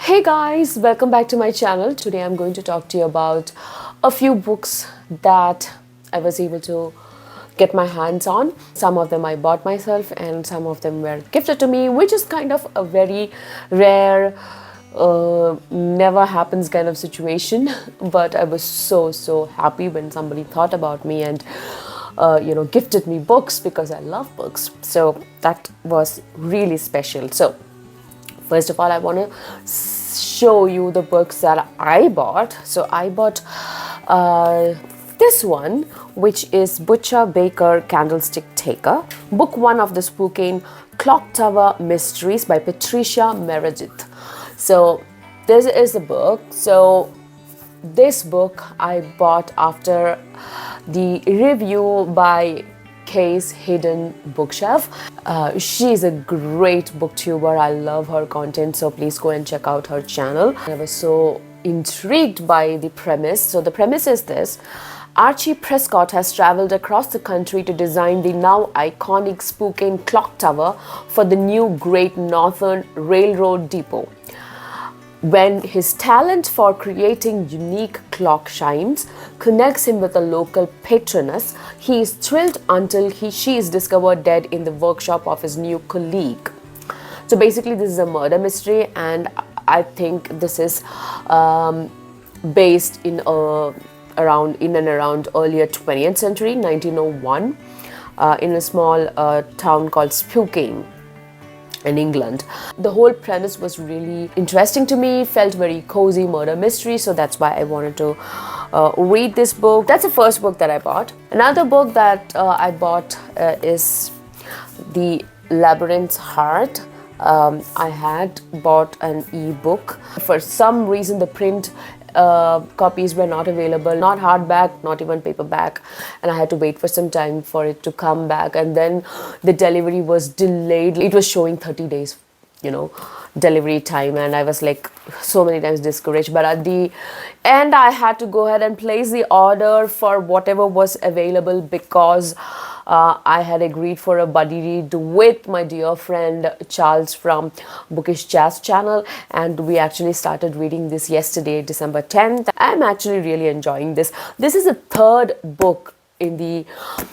Hey guys, welcome back to my channel. Today I'm going to talk to you about a few books that I was able to get my hands on. Some of them I bought myself and some of them were gifted to me, which is kind of a very rare, never happens kind of situation. But I was so happy when somebody thought about me and gifted me books because I love books. So that was really special. So first of all, I want to show you the books that I bought. So I bought this one, which is Butcher Baker Candlestick Taker, book 1 of the Spooking Clock Tower Mysteries by Patricia Meredith. So this is the book. So this book I bought after the review by Case Hidden Bookshelf. She's a great booktuber. I love her content, so please go and check out her channel. I was so intrigued by the premise. So the premise is this: Archie Prescott has traveled across the country to design the now iconic Spooking clock tower for the new Great Northern Railroad depot. When his talent for creating unique clock chimes connects him with a local patroness, he is thrilled until she is discovered dead in the workshop of his new colleague. So basically this is a murder mystery, and I think this is based in and around earlier 20th century, 1901, in a small town called Spooking in England. The whole premise was really interesting to me, felt very cozy murder mystery, so that's why I wanted to read this book. That's the first book that I bought. Another book that I bought is the Labyrinth Heart. I had bought an e-book. For some reason the print copies were not available, not hardback, not even paperback, and I had to wait for some time for it to come back, and then the delivery was delayed. It was showing 30 days delivery time, and I was like so many times discouraged, but at the end I had to go ahead and place the order for whatever was available because I had agreed for a buddy read with my dear friend Charles from Bookish Jazz channel, and we actually started reading this yesterday, December 10th. I'm actually really enjoying this. This is the third book in the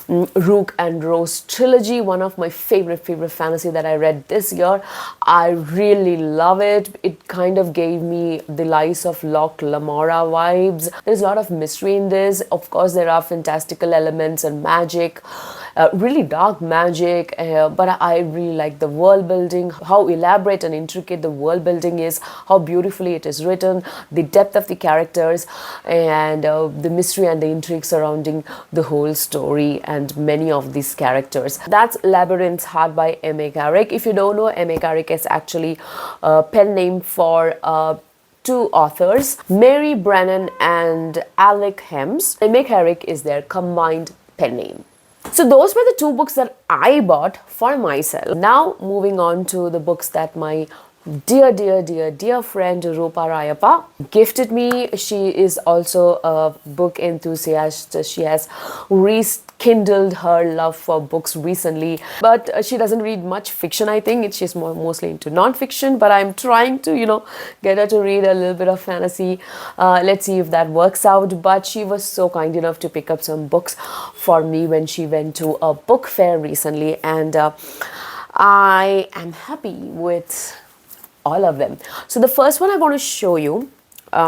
Rook and Rose trilogy, one of my favorite fantasy that I read this year. I really love it. It kind of gave me the Lies of Locke Lamora vibes. There's a lot of mystery in this. Of course, there are fantastical elements and magic, really dark magic, but I really like the world building, how elaborate and intricate the world building is, how beautifully it is written, the depth of the characters, and the mystery and the intrigue surrounding the whole story and many of these characters. That's Labyrinth Heart by M.A. Garrick. If you don't know, M.A. Garrick is actually a pen name for two authors, Mary Brennan and Alec Hems. M.A. Garrick is their combined pen name. So those were the two books that I bought for myself. Now moving on to the books that my dear friend Rupa Rayappa gifted me. She is also a book enthusiast. She has rekindled her love for books recently, but she doesn't read much fiction. I think she's mostly into non-fiction, but I'm trying to get her to read a little bit of fantasy. Let's see if that works out. But she was so kind enough to pick up some books for me when she went to a book fair recently, and I am happy with all of them. So the first one I want to show you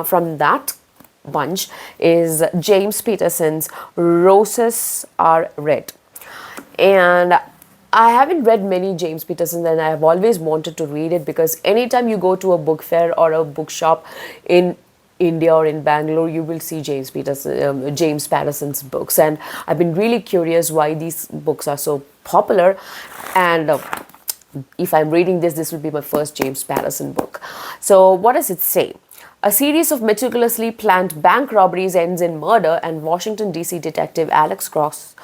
from that bunch is James Peterson's Roses Are Red. And I haven't read many James Peterson, and I have always wanted to read it because anytime you go to a book fair or a bookshop in India or in Bangalore, you will see James Patterson's books, and I've been really curious why these books are so popular. And if I'm reading this will be my first James Patterson book. So what does it say? A series of meticulously planned bank robberies ends in murder, and Washington, D.C. detective Alex Cross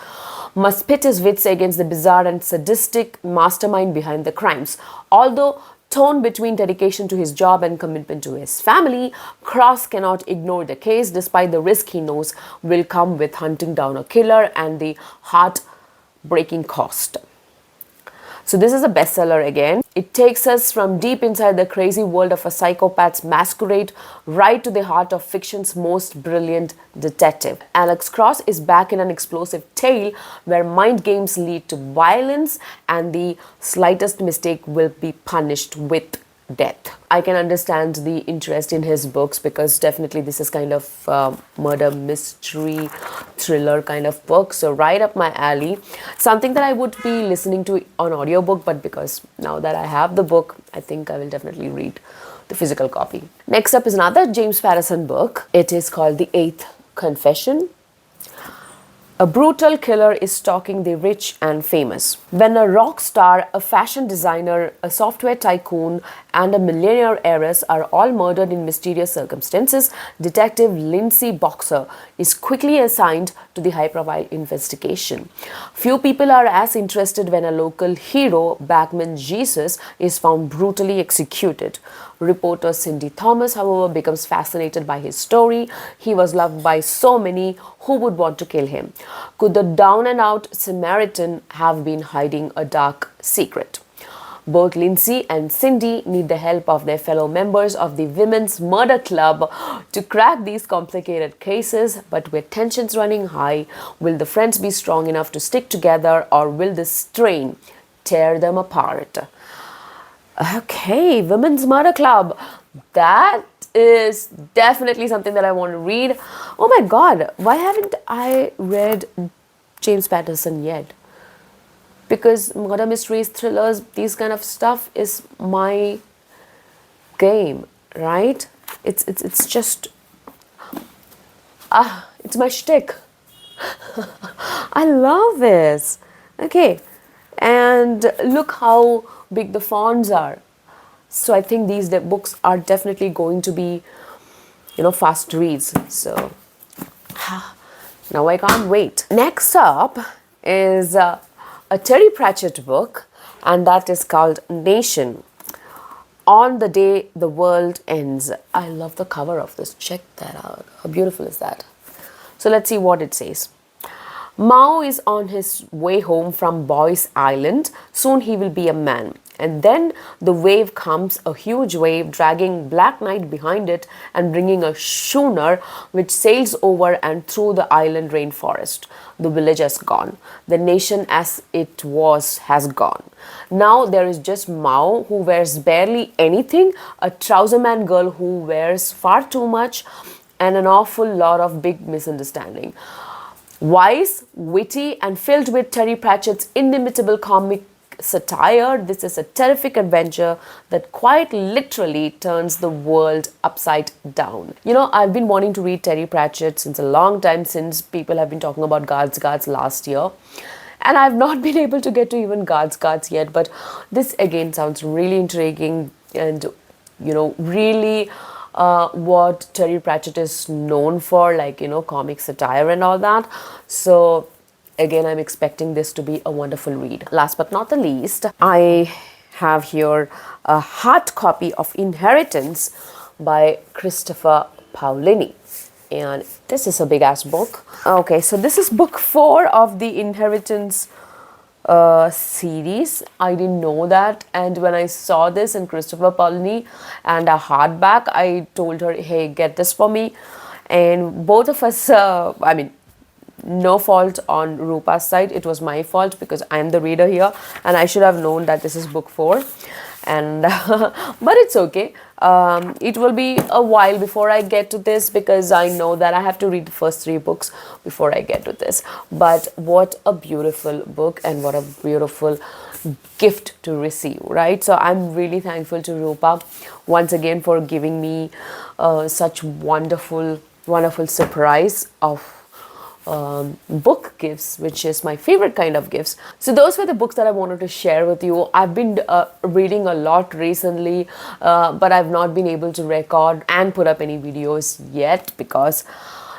must pit his wits against the bizarre and sadistic mastermind behind the crimes. Although torn between dedication to his job and commitment to his family, Cross cannot ignore the case despite the risk he knows will come with hunting down a killer and the heart-breaking cost. So this is a bestseller again. It takes us from deep inside the crazy world of a psychopath's masquerade right to the heart of fiction's most brilliant detective. Alex Cross is back in an explosive tale where mind games lead to violence and the slightest mistake will be punished with death. I can understand the interest in his books because definitely this is kind of murder mystery thriller kind of book, so right up my alley. Something that I would be listening to on audiobook, but because now that I have the book, I think I will definitely read the physical copy. Next up is another James Patterson book. It is called The Eighth Confession. A brutal killer is stalking the rich and famous. When a rock star, a fashion designer, a software tycoon, and a millionaire heiress are all murdered in mysterious circumstances, Detective Lindsay Boxer is quickly assigned to the high-profile investigation. Few people are as interested when a local hero, Bagman Jesus, is found brutally executed. Reporter Cindy Thomas, however, becomes fascinated by his story. He was loved by so many who would want to kill him. Could the down-and-out Samaritan have been hiding a dark secret? Both Lindsay and Cindy need the help of their fellow members of the Women's Murder Club to crack these complicated cases. But with tensions running high, will the friends be strong enough to stick together, or will the strain tear them apart? Okay, Women's Murder Club. That is definitely something that I want to read. Oh my god, why haven't I read James Patterson yet? Because murder mysteries, thrillers, these kind of stuff is my game, right? It's just it's my shtick. I love this. Okay, and look how big the fonts are. So I think these books are definitely going to be, fast reads. So now I can't wait. Next up is a Terry Pratchett book, and that is called Nation. On the Day the World Ends. I love the cover of this. Check that out. How beautiful is that? So let's see what it says. Mao is on his way home from Boy's Island. Soon he will be a man. And then the wave comes, a huge wave dragging Black Knight behind it and bringing a schooner which sails over and through the island rainforest. The village has gone. The nation as it was has gone. Now there is just Mao, who wears barely anything, a trouserman girl who wears far too much, and an awful lot of big misunderstanding. Wise, witty, and filled with Terry Pratchett's inimitable comic satire, this is a terrific adventure that quite literally turns the world upside down. I've been wanting to read Terry Pratchett since a long time, since people have been talking about Guards last year. And I've not been able to get to even Guards yet, but this again sounds really intriguing and, really what Terry Pratchett is known for, like, comic satire and all that. So again, I'm expecting this to be a wonderful read. Last but not the least, I have here a hard copy of Inheritance by Christopher Paolini. And this is a big ass book. Okay, so this is book 4 of the Inheritance series. I didn't know that, and when I saw this in Christopher Paolini and a hardback, I told her, hey, get this for me. And both of us, no fault on Rupa's side, it was my fault because I'm the reader here and I should have known that this is book 4. And but it's okay. It will be a while before I get to this because I know that I have to read the first 3 books before I get to this. But what a beautiful book and what a beautiful gift to receive, right? So I'm really thankful to Rupa once again for giving me such wonderful surprise of book gifts, which is my favorite kind of gifts. So those were the books that I wanted to share with you. I've been reading a lot recently, but I've not been able to record and put up any videos yet because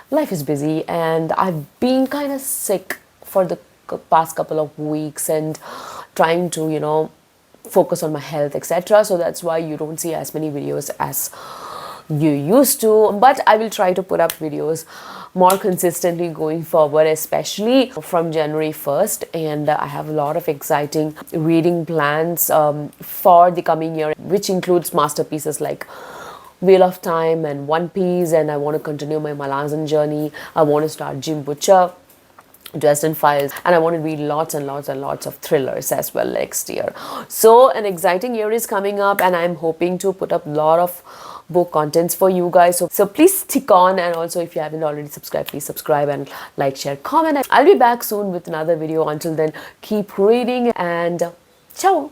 life is busy and I've been kind of sick for the past couple of weeks and trying to, focus on my health, etc. So that's why you don't see as many videos as you used to, but I will try to put up videos more consistently going forward, especially from January 1st. And I have a lot of exciting reading plans for the coming year, which includes masterpieces like Wheel of Time and One Piece. And I want to continue my Malazan journey. I want to start Jim Butcher, Dresden Files, and I want to read lots and lots and lots of thrillers as well next year. So an exciting year is coming up, and I'm hoping to put up a lot of book contents for you guys. So please stick on, and also if you haven't already subscribed, please subscribe and like, share, comment. I'll be back soon with another video. Until then, keep reading and ciao.